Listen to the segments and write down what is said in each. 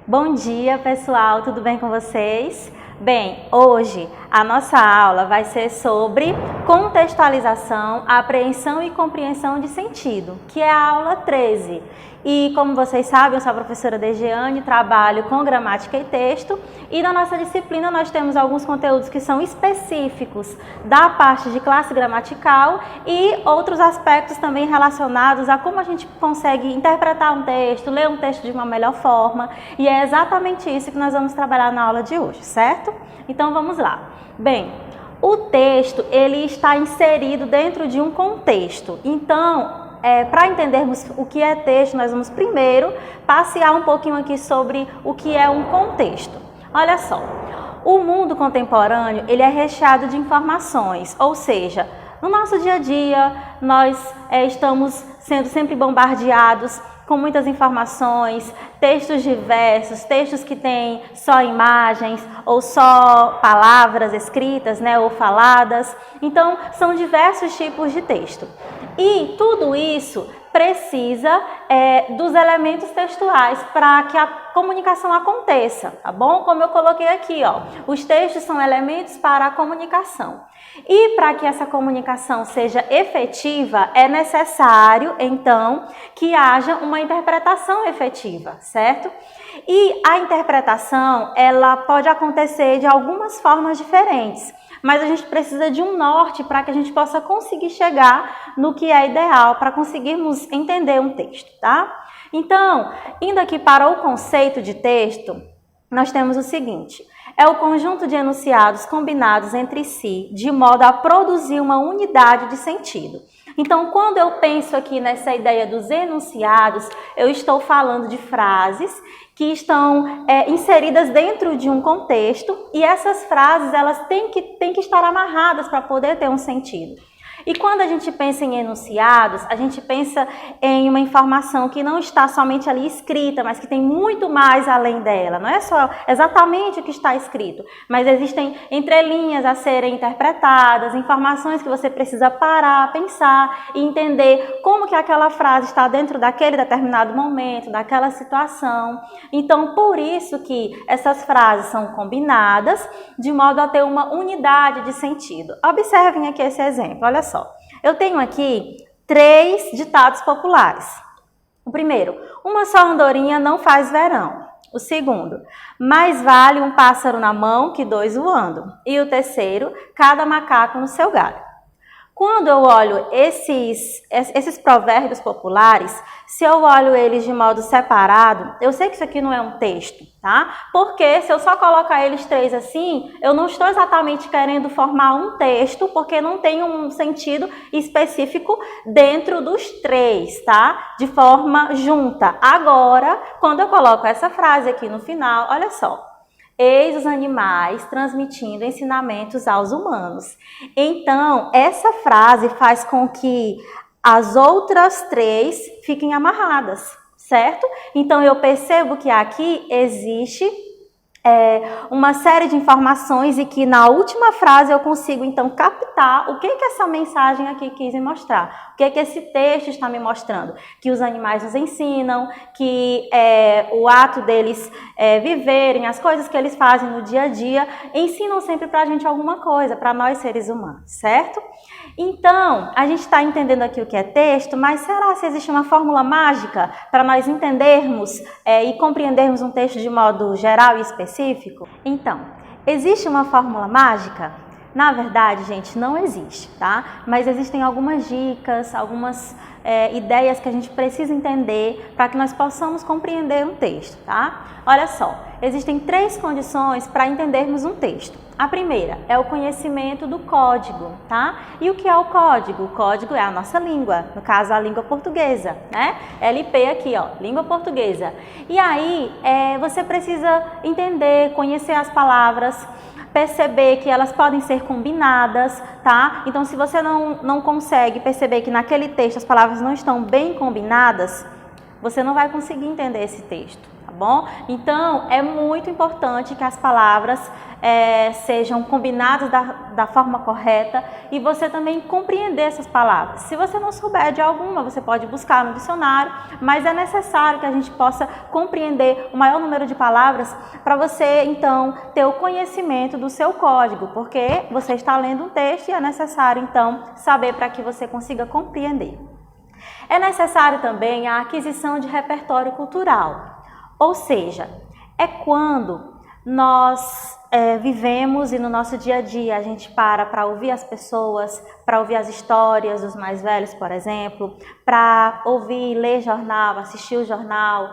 Bom dia, pessoal, tudo bem com vocês? Bem, hoje a nossa aula vai ser sobre contextualização, apreensão e compreensão de sentido, que é a aula 13. E como vocês sabem, eu sou a professora Degiane, trabalho com gramática e texto, e na nossa disciplina nós temos alguns conteúdos que são específicos da parte de classe gramatical e outros aspectos também relacionados a como a gente consegue interpretar um texto, ler um texto de uma melhor forma, e é exatamente isso que nós vamos trabalhar na aula de hoje, certo? Então vamos lá. Bem, o texto ele está inserido dentro de um contexto, então para entendermos o que é texto, nós vamos primeiro passear um pouquinho aqui sobre o que é um contexto. Olha só, o mundo contemporâneo ele é recheado de informações, ou seja, no nosso dia a dia nós estamos sendo sempre bombardeados com muitas informações, textos diversos, textos que têm só imagens ou só palavras escritas, né, ou faladas. Então, são diversos tipos de texto. E tudo isso precisa dos elementos textuais para que a comunicação aconteça, tá bom? Como eu coloquei aqui, ó, os textos são elementos para a comunicação. E para que essa comunicação seja efetiva, é necessário, então, que haja uma interpretação efetiva, certo? E a interpretação, ela pode acontecer de algumas formas diferentes, mas a gente precisa de um norte para que a gente possa conseguir chegar no que é ideal, para conseguirmos entender um texto, tá? Então, indo aqui para o conceito de texto, nós temos o seguinte: é o conjunto de enunciados combinados entre si, de modo a produzir uma unidade de sentido. Então, quando eu penso aqui nessa ideia dos enunciados, eu estou falando de frases que estão inseridas dentro de um contexto, e essas frases elas têm que estar amarradas para poder ter um sentido. E quando a gente pensa em enunciados, a gente pensa em uma informação que não está somente ali escrita, mas que tem muito mais além dela. Não é só exatamente o que está escrito, mas existem entrelinhas a serem interpretadas, informações que você precisa parar, pensar e entender como que aquela frase está dentro daquele determinado momento, daquela situação. Então, por isso que essas frases são combinadas de modo a ter uma unidade de sentido. Observem aqui esse exemplo, olha só. Eu tenho aqui 3 ditados populares. O primeiro, uma só andorinha não faz verão. O segundo, mais vale um pássaro na mão que 2 voando. E o terceiro, cada macaco no seu galho. Quando eu olho esses provérbios populares, se eu olho eles de modo separado, eu sei que isso aqui não é um texto, tá? Porque se eu só colocar eles 3 assim, eu não estou exatamente querendo formar um texto, porque não tem um sentido específico dentro dos 3, tá? De forma junta. Agora, quando eu coloco essa frase aqui no final, olha só. Eis os animais transmitindo ensinamentos aos humanos. Então, essa frase faz com que as outras 3 fiquem amarradas, certo? Então, eu percebo que aqui existe uma série de informações e que na última frase eu consigo então captar o que essa mensagem aqui quis me mostrar, o que esse texto está me mostrando, que os animais nos ensinam, que o ato deles viverem, as coisas que eles fazem no dia a dia, ensinam sempre para a gente alguma coisa, para nós seres humanos, certo? Então, a gente está entendendo aqui o que é texto, mas será que existe uma fórmula mágica para nós entendermos e compreendermos um texto de modo geral e específico? Então, existe uma fórmula mágica? Na verdade, gente, não existe, tá? Mas existem algumas dicas, algumas ideias que a gente precisa entender para que nós possamos compreender um texto, tá? Olha só, existem 3 condições para entendermos um texto. A primeira é o conhecimento do código, tá? E o que é o código? O código é a nossa língua, no caso a língua portuguesa, né? LP aqui, ó, língua portuguesa. E aí, você precisa entender, conhecer as palavras, perceber que elas podem ser combinadas, tá? Então, se você não consegue perceber que naquele texto as palavras não estão bem combinadas, você não vai conseguir entender esse texto, tá bom? Então, é muito importante que as palavras sejam combinadas da forma correta e você também compreender essas palavras. Se você não souber de alguma, você pode buscar no dicionário, mas é necessário que a gente possa compreender o maior número de palavras para você, então, ter o conhecimento do seu código, porque você está lendo um texto e é necessário, então, saber para que você consiga compreender. É necessário também a aquisição de repertório cultural, ou seja, é quando nós vivemos e no nosso dia a dia a gente para ouvir as pessoas, para ouvir as histórias dos mais velhos, por exemplo, para ouvir, ler jornal, assistir o jornal,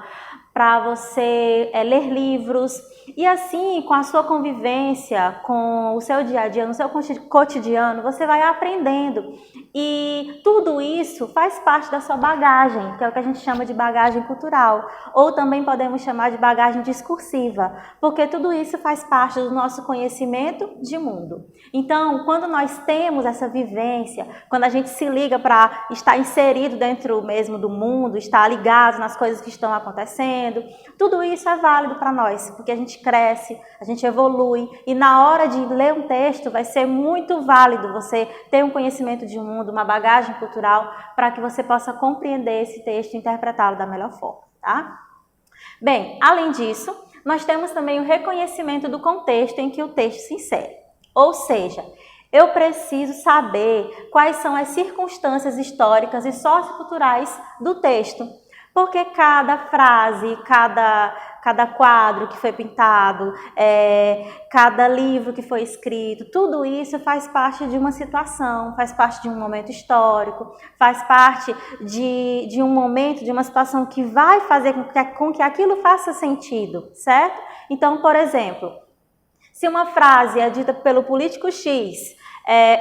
para você ler livros e assim, com a sua convivência, com o seu dia a dia, no seu cotidiano, você vai aprendendo e tudo isso faz parte da sua bagagem, que é o que a gente chama de bagagem cultural, ou também podemos chamar de bagagem discursiva, porque tudo isso faz parte do nosso conhecimento de mundo. Então, quando nós temos essa vivência, quando a gente se liga para estar inserido dentro mesmo do mundo, estar ligado nas coisas que estão acontecendo, tudo isso é válido para nós, porque a gente cresce, a gente evolui e na hora de ler um texto vai ser muito válido você ter um conhecimento de mundo, uma bagagem cultural para que você possa compreender esse texto e interpretá-lo da melhor forma, tá? Bem, além disso, nós temos também o reconhecimento do contexto em que o texto se insere, ou seja, eu preciso saber quais são as circunstâncias históricas e socioculturais do texto, porque cada frase, cada quadro que foi pintado, cada livro que foi escrito, tudo isso faz parte de uma situação, faz parte de um momento histórico, faz parte de um momento, de uma situação que vai fazer com que aquilo faça sentido, certo? Então, por exemplo, se uma frase é dita pelo político X,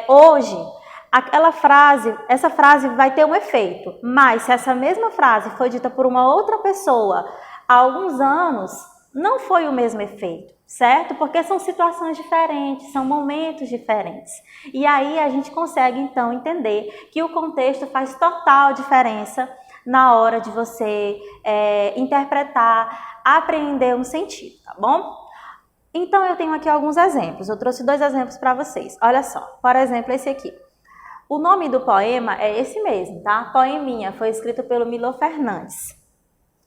hoje, essa frase vai ter um efeito, mas se essa mesma frase foi dita por uma outra pessoa há alguns anos, não foi o mesmo efeito, certo? Porque são situações diferentes, são momentos diferentes. E aí a gente consegue então entender que o contexto faz total diferença na hora de você interpretar, apreender um sentido, tá bom? Então eu tenho aqui alguns exemplos, eu trouxe 2 exemplos para vocês. Olha só, por exemplo, esse aqui. O nome do poema é esse mesmo, tá? Poeminha, foi escrito pelo Milor Fernandes.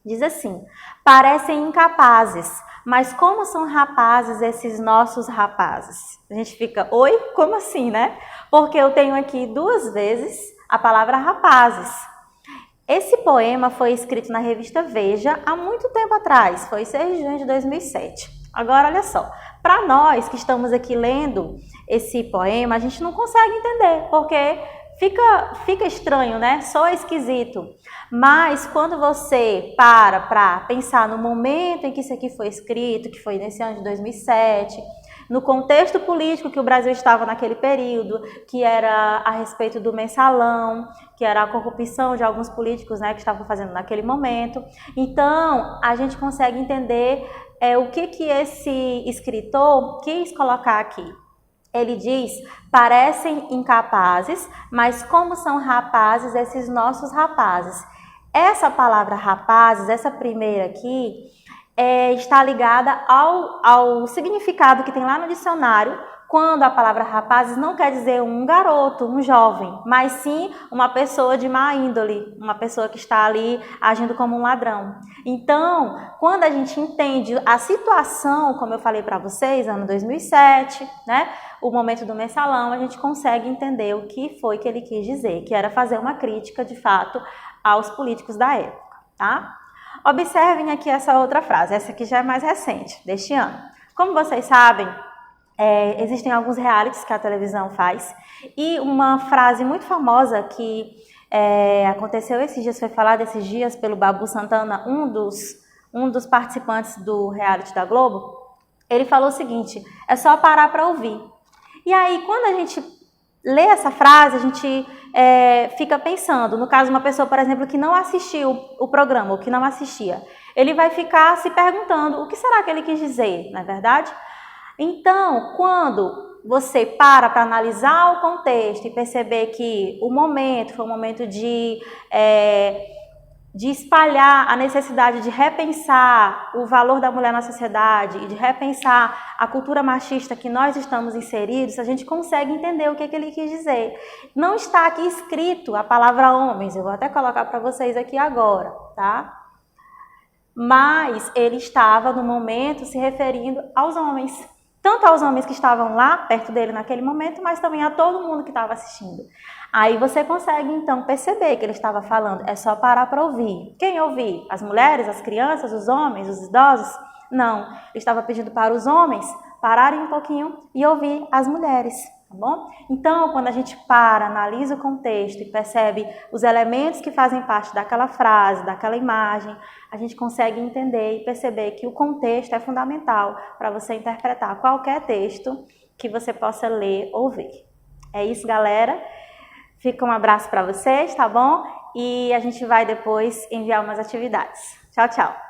Diz assim: parecem incapazes, mas como são rapazes esses nossos rapazes? A gente fica, oi? Como assim, né? Porque eu tenho aqui 2 vezes a palavra rapazes. Esse poema foi escrito na revista Veja há muito tempo atrás, foi 6 de junho de 2007. Agora, olha só, para nós que estamos aqui lendo esse poema, a gente não consegue entender, porque fica estranho, né? Soa esquisito. Mas quando você para pensar no momento em que isso aqui foi escrito, que foi nesse ano de 2007, no contexto político que o Brasil estava naquele período, que era a respeito do mensalão, que era a corrupção de alguns políticos, né, que estavam fazendo naquele momento. Então, a gente consegue entender o que esse escritor quis colocar aqui. Ele diz, parecem incapazes, mas como são rapazes esses nossos rapazes. Essa palavra rapazes, essa primeira aqui, está ligada ao significado que tem lá no dicionário, quando a palavra rapazes não quer dizer um garoto, um jovem, mas sim uma pessoa de má índole, uma pessoa que está ali agindo como um ladrão. Então, quando a gente entende a situação, como eu falei para vocês, ano 2007, né, o momento do mensalão, a gente consegue entender o que foi que ele quis dizer, que era fazer uma crítica, de fato, aos políticos da época, tá? Observem aqui essa outra frase, essa aqui já é mais recente, deste ano. Como vocês sabem, existem alguns realities que a televisão faz e uma frase muito famosa que aconteceu esses dias, foi falada esses dias pelo Babu Santana, um dos participantes do reality da Globo. Ele falou o seguinte: é só parar para ouvir. E aí, quando a gente lê essa frase, a gente fica pensando, no caso, uma pessoa, por exemplo, que não assistiu o programa, ou que não assistia, ele vai ficar se perguntando, o que será que ele quis dizer, não é verdade? Então, quando você para analisar o contexto e perceber que o momento foi um momento de de espalhar a necessidade de repensar o valor da mulher na sociedade e de repensar a cultura machista que nós estamos inseridos, a gente consegue entender o que ele quis dizer. Não está aqui escrito a palavra homens, eu vou até colocar para vocês aqui agora, tá? Mas ele estava, no momento, se referindo aos homens. Tanto aos homens que estavam lá, perto dele naquele momento, mas também a todo mundo que estava assistindo. Aí você consegue, então, perceber que ele estava falando, é só parar para ouvir. Quem ouvir? As mulheres, as crianças, os homens, os idosos? Não, ele estava pedindo para os homens pararem um pouquinho e ouvir as mulheres, tá bom? Então, quando a gente para, analisa o contexto e percebe os elementos que fazem parte daquela frase, daquela imagem, a gente consegue entender e perceber que o contexto é fundamental para você interpretar qualquer texto que você possa ler ou ver. É isso, galera. Fica um abraço para vocês, tá bom? E a gente vai depois enviar umas atividades. Tchau, tchau!